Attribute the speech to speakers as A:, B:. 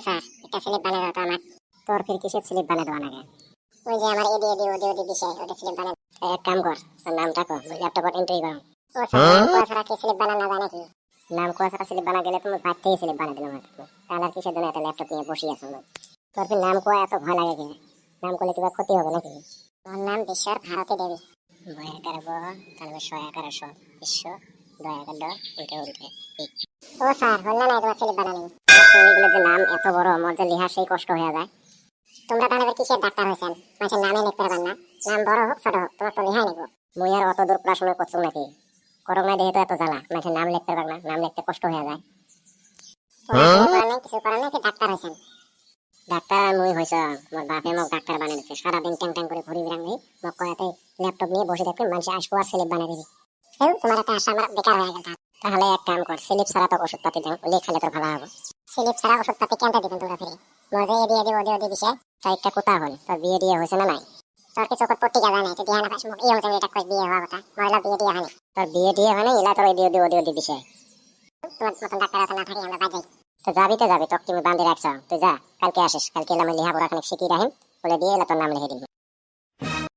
A: Sir একটা slip বানিয়ে দাও তো আমার। তোর ফির কিসের স্লিপ বানিয়ে দেওয়া নাকি? ওই যে আমার এডি বিষয় ওটা স্লিপ বানিয়ে। এক কাম কর, তোর নামটা কর, ল্যাপটপে এন্ট্রি কর। ও স্যার নাম কোয়া ছাড়া কি স্লিপ বানানো যায় নাকি? নাম কোয়া ছাড়া স্লিপ বানা গেলে তুমি বাদ থেকে স্লিপ বানিয়ে দিলাম হয়তো। তাহলে আর কিসের জন্য এত ল্যাপটপ নিয়ে বসে আছো? তোর ফির নাম কোয়া এত ভয় লাগে কি? নাম করলে কিবা ক্ষতি হবে নাকি? তোর নাম বিশ্বর ভারতী দেবী। বয়াকার ব তারপর সয়াকার স বিশ্ব দয়াকার ড উল্টে উল্টে। ও স্যার হল না তোমার স্লিপ বানানি। এগুলো যে নাম এত বড় আমার যে লেখা সেই কষ্ট হয়ে যায়। তোমরা তাহলে কিসের ডাক্তার হয়েছেন? মানুষের নামে লিখতে পারবেন না? নাম বড় হোক ছোট হোক তোমার তো লেখাই নিব। মুই আর অত দূর পড়াশোনা করছো নাকি? করোনা দেখে তো এত জ্বালা, মানুষের নাম লিখতে পারবেন না, নাম লিখতে কষ্ট হয়ে যায়। কিছু করার নাই কি ডাক্তার হয়েছেন? ডাক্তার আর মুই হয়েছ আমার বাপে মোক ডাক্তার বানিয়ে দিচ্ছে। সারাদিন ট্যাং ট্যাং করে ঘুরি বেড়ান মোক কয়াতে ল্যাপটপ নিয়ে বসে থাকবে, মানুষ আসবো আর স্লিপ বানিয়ে দিবি। তোমার একটা আশা আমার বেকার হয়ে গেল। তাহলে এক কাম কর, স্লিপ ছাড়া তো ওষুধ পাতি দাও, ওলে খালে তোর ভালো হবে। স্লিপ ছাড়া ওষুধ পাতি কেনটা দিবেন তোমরা ফিরে? মজে দিয়ে দিব ওদে ওদে বিষয়। তাই একটা কোথা হল তোর বিয়ে দিয়ে হয়েছে না নাই? তোর কিছু চোখত পট্টি গাজা নাই, তুই দিয়ে না পাস মুখ এই হচ্ছে এটা কই বিয়ে হওয়া কথা? মহিলা বিয়ে দিয়ে হয়নি। তোর বিয়ে দিয়ে হয়নি, এলা তোর দিয়ে ওদে ওদে বিষয়। তোমার মতন ডাক্তার আছে না থাকি আমরা বাজাই। তো যাবি তো যাবি, তোকে তুমি বান্ধে রাখছ, তুই যা কালকে আসিস। কালকে এলাম লেহা পড়া খানিক শিখিয়ে রাখিম, বলে দিয়ে এলা তোর নাম লিখে দিবি।